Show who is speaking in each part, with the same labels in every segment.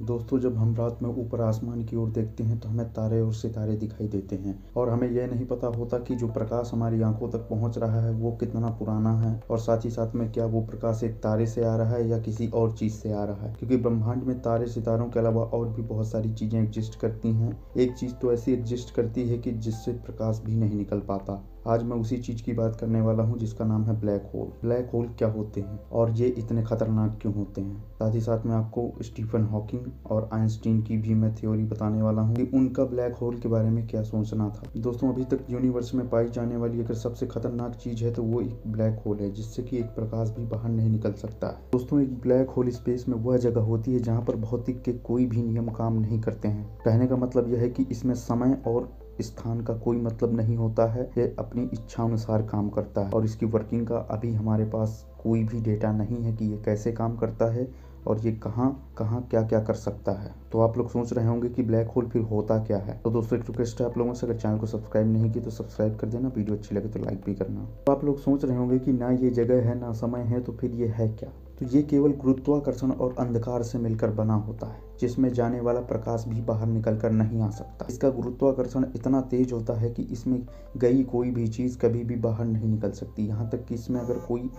Speaker 1: दोस्तों, जब हम रात में ऊपर आसमान की ओर देखते हैं तो हमें तारे और सितारे दिखाई देते हैं और हमें यह नहीं पता होता कि जो प्रकाश हमारी आंखों तक पहुंच रहा है वो कितना पुराना है और साथ ही साथ में क्या वो प्रकाश एक तारे से आ रहा है या किसी और चीज़ से आ रहा है। क्योंकि ब्रह्मांड में तारे सितारों के अलावा और भी बहुत सारी चीज़ें एग्जिस्ट करती हैं। एक चीज़ तो ऐसी एग्जिस्ट करती है कि जिससे प्रकाश भी नहीं निकल पाता। आज मैं उसी चीज़ की बात करने वाला हूँ जिसका नाम है ब्लैक होल। ब्लैक होल क्या होते हैं और ये इतने खतरनाक क्यों होते हैं। साथ ही साथ में आपको स्टीफन हॉकिंग और आइंस्टीन की भी मैं थ्योरी बताने वाला हूँ कि उनका ब्लैक होल के बारे में क्या सोचना था। दोस्तों, अभी तक यूनिवर्स में पाई जाने वाली अगर सबसे खतरनाक चीज़ है तो वो एक ब्लैक होल है, जिससे कि एक प्रकाश भी बाहर नहीं निकल सकता है। दोस्तों, एक ब्लैक होल स्पेस में वह जगह होती है जहाँ पर भौतिक के कोई भी नियम काम नहीं करते हैं। कहने का मतलब यह है कि इसमें समय और स्थान का कोई मतलब नहीं होता है। ये अपनी इच्छा अनुसार काम करता है और इसकी वर्किंग का अभी हमारे पास कोई भी डेटा नहीं है कि ये कैसे काम करता है और ये कहाँ कहाँ क्या क्या कर सकता है। तो आप लोग सोच रहे होंगे कि ब्लैक होल फिर होता क्या है। तो दोस्तों, एक रिक्वेस्ट है आप लोगों से, अगर चैनल को सब्सक्राइब नहीं की तो सब्सक्राइब कर देना, वीडियो अच्छी लगे तो लाइक भी करना। तो आप लोग सोच रहे होंगे कि ना ये जगह है ना समय है, तो फिर ये है क्या। तो ये केवल गुरुत्वाकर्षण और अंधकार से मिलकर बना होता है, जिसमें जाने वाला प्रकाश भी बाहर निकल कर नहीं आ सकता। इसका गुरुत्वाकर्षण इतना तेज होता है कि इसमें गई कोई भी चीज़ कभी भी बाहर नहीं निकल सकती। यहाँ तक कि इसमें अगर कोई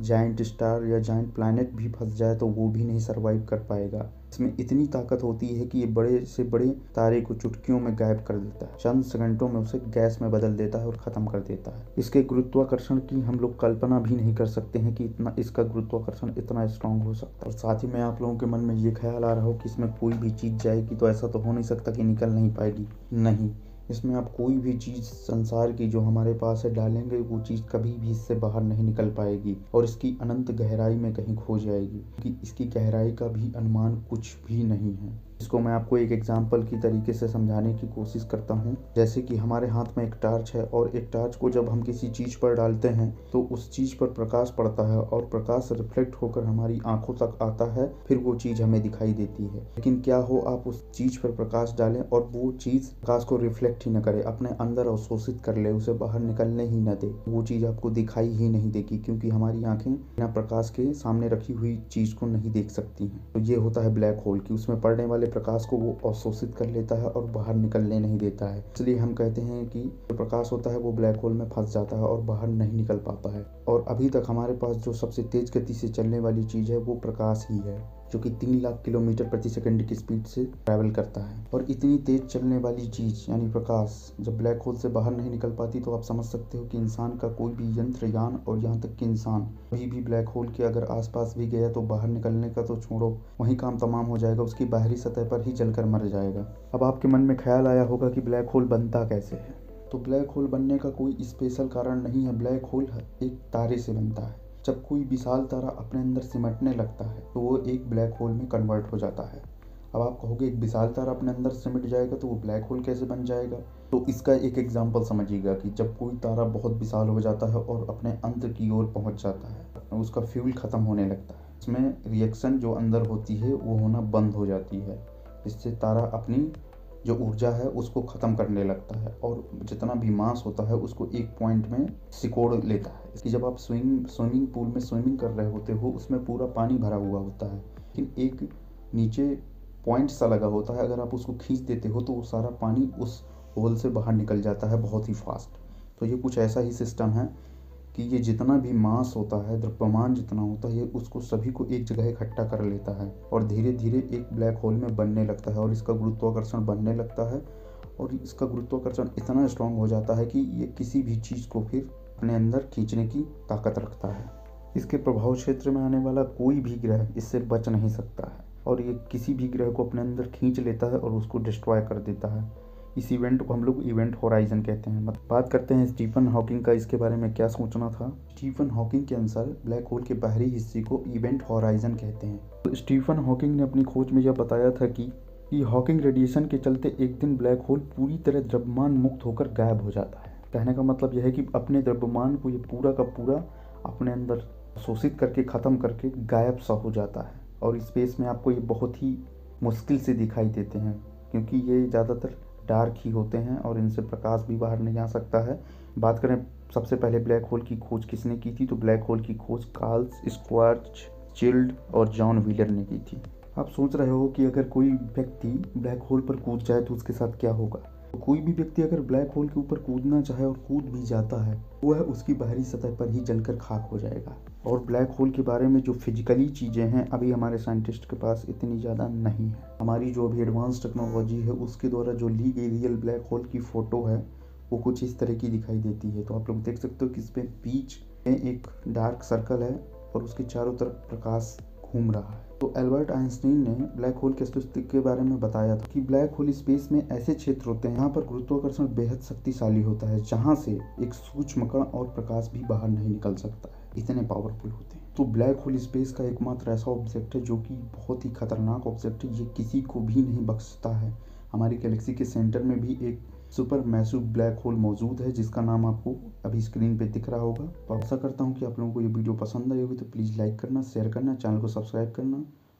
Speaker 1: जाइंट स्टार या जाइंट प्लैनेट भी फंस जाए तो वो भी नहीं सरवाइव कर पाएगा। इसमें इतनी ताकत होती है कि ये बड़े से बड़े तारे को चुटकियों में गायब कर देता है। चंद सेकंडों में उसे गैस में बदल देता है और ख़त्म कर देता है। इसके गुरुत्वाकर्षण की हम लोग कल्पना भी नहीं कर सकते हैं कि इतना इसका गुरुत्वाकर्षण इतना स्ट्रांग हो सकता है। और साथ ही में आप लोगों के मन में ये ख्याल आ रहा हो कि इसमें कोई भी चीज़ जाएगी तो ऐसा तो हो नहीं सकता कि निकल नहीं पाएगी। नहीं, इसमें आप कोई भी चीज़ संसार की जो हमारे पास है डालेंगे, वो चीज़ कभी भी इससे बाहर नहीं निकल पाएगी और इसकी अनंत गहराई में कहीं खो जाएगी, क्योंकि इसकी गहराई का भी अनुमान कुछ भी नहीं है। इसको मैं आपको एक एग्जाम्पल की तरीके से समझाने की कोशिश करता हूँ। जैसे कि हमारे हाथ में एक टार्च है और एक टार्च को जब हम किसी चीज़ पर डालते हैं तो उस चीज़ पर प्रकाश पड़ता है और प्रकाश रिफ्लेक्ट होकर हमारी आंखों तक आता है, फिर वो चीज़ हमें दिखाई देती है। लेकिन क्या हो आप उस चीज़ पर प्रकाश डालें और वो चीज़ प्रकाश को रिफ्लेक्ट ही न करे, अपने अंदर अवशोषित कर ले, उसे बाहर निकलने ही न दे, वो चीज़ आपको दिखाई ही नहीं देगी, क्योंकि हमारी आंखें बिना प्रकाश के सामने रखी हुई चीज़ को नहीं देख सकती हैं। तो ये होता है ब्लैक होल की, उसमें पड़ने वाले प्रकाश को वो अवशोषित कर लेता है और बाहर निकलने नहीं देता है। इसलिए हम कहते हैं कि जो प्रकाश होता है वो ब्लैक होल में फंस जाता है और बाहर नहीं निकल पाता है। और अभी तक हमारे पास जो सबसे तेज गति से चलने वाली चीज़ है वो प्रकाश ही है, जो कि 3 लाख किलोमीटर प्रति सेकंड की स्पीड से ट्रैवल करता है। और इतनी तेज चलने वाली चीज़ यानी प्रकाश जब ब्लैक होल से बाहर नहीं निकल पाती तो आप समझ सकते हो कि इंसान का कोई भी यंत्र यान और यहाँ तक कि इंसान कभी भी ब्लैक होल के अगर आसपास भी गया तो बाहर निकलने का तो छोड़ो, वहीं काम तमाम हो जाएगा, उसकी बाहरी सतह पर ही जलकर मर जाएगा। अब आपके मन में ख्याल आया होगा कि ब्लैक होल बनता कैसे है। तो ब्लैक होल बनने का कोई स्पेशल कारण नहीं है। ब्लैक होल एक तारे से बनता है। जब कोई विशाल तारा अपने अंदर सिमटने लगता है तो वो एक ब्लैक होल में कन्वर्ट हो जाता है। अब आप कहोगे एक विशाल तारा अपने अंदर सिमट जाएगा तो वो ब्लैक होल कैसे बन जाएगा। तो इसका एक एग्जांपल समझिएगा कि जब कोई तारा बहुत विशाल हो जाता है और अपने अंत की ओर पहुंच जाता है, उसका फ्यूल ख़त्म होने लगता है, इसमें रिएक्शन जो अंदर होती है वो होना बंद हो जाती है, इससे तारा अपनी जो ऊर्जा है उसको ख़त्म करने लगता है और जितना भी मास होता है उसको एक पॉइंट में सिकोड़ लेता है। इसकी जब आप स्विमिंग पूल में स्विमिंग कर रहे होते हो उसमें पूरा पानी भरा हुआ होता है, लेकिन एक नीचे पॉइंट सा लगा होता है, अगर आप उसको खींच देते हो तो वो सारा पानी उस होल से बाहर निकल जाता है बहुत ही फास्ट। तो ये कुछ ऐसा ही सिस्टम है कि ये जितना भी मास होता है, द्रव्यमान जितना होता है, ये उसको सभी को एक जगह इकट्ठा कर लेता है और धीरे धीरे एक ब्लैक होल में बनने लगता है और इसका गुरुत्वाकर्षण बनने लगता है। और इसका गुरुत्वाकर्षण इतना स्ट्रांग हो जाता है कि ये किसी भी चीज़ को फिर अपने अंदर खींचने की ताकत रखता है। इसके प्रभाव क्षेत्र में आने वाला कोई भी ग्रह इससे बच नहीं सकता है और ये किसी भी ग्रह को अपने अंदर खींच लेता है और उसको डिस्ट्रॉय कर देता है। इस इवेंट को हम लोग इवेंट होराइजन कहते हैं। बात करते हैं स्टीफन हॉकिंग का, इसके बारे में क्या सोचना था। स्टीफन हॉकिंग के अनुसार ब्लैक होल के बाहरी हिस्से को इवेंट होराइजन कहते हैं। तो स्टीफन हॉकिंग ने अपनी खोज में यह बताया था कि हॉकिंग रेडिएशन के चलते एक दिन ब्लैक होल पूरी तरह द्रव्यमान मुक्त होकर गायब हो जाता है। कहने का मतलब यह है कि अपने द्रव्यमान को ये पूरा का पूरा अपने अंदर शोषित करके ख़त्म करके गायब सा हो जाता है। और स्पेस में आपको ये बहुत ही मुश्किल से दिखाई देते हैं, क्योंकि ये ज़्यादातर डार्क ही होते हैं और इनसे प्रकाश भी बाहर नहीं आ सकता है। बात करें सबसे पहले ब्लैक होल की खोज किसने की थी, तो ब्लैक होल की खोज कार्ल स्क्वार्च चिल्ड और जॉन व्हीलर ने की थी। आप सोच रहे हो कि अगर कोई व्यक्ति ब्लैक होल पर कूद जाए तो उसके साथ क्या होगा। तो कोई भी व्यक्ति अगर ब्लैक होल के ऊपर कूदना चाहे और कूद भी जाता है, वह उसकी बाहरी सतह पर ही जलकर खाक हो जाएगा। और ब्लैक होल के बारे में जो फिजिकली चीज़ें हैं अभी हमारे साइंटिस्ट के पास इतनी ज़्यादा नहीं है। हमारी जो अभी एडवांस टेक्नोलॉजी है उसके द्वारा जो ली गई रियल ब्लैक होल की फ़ोटो है वो कुछ इस तरह की दिखाई देती है। तो आप लोग देख सकते हो कि इस पर बीच में एक डार्क सर्कल है और उसके चारों तरफ प्रकाश घूम रहा है। तो एल्बर्ट आइंस्टीन ने ब्लैक होल के अस्तित्व के बारे में बताया था कि ब्लैक होल स्पेस में ऐसे क्षेत्र होते हैं जहाँ पर गुरुत्वाकर्षण बेहद शक्तिशाली होता है, जहाँ से एक सूक्ष्म कण और प्रकाश भी बाहर नहीं निकल सकता है, इतने पावरफुल होते हैं। तो ब्लैक होल स्पेस का एकमात्र ऐसा ऑब्जेक्ट है जो कि बहुत ही खतरनाक ऑब्जेक्ट है, ये किसी को भी नहीं बख्शता है। हमारी गैलेक्सी के सेंटर में भी एक सुपर मैसिव ब्लैक होल मौजूद है जिसका नाम आपको अभी स्क्रीन पे दिख रहा होगा। तो आशा करता हूँ कि आप लोगों को ये वीडियो पसंद आई होगी, तो प्लीज़ लाइक करना, शेयर करना, चैनल को सब्सक्राइब करना।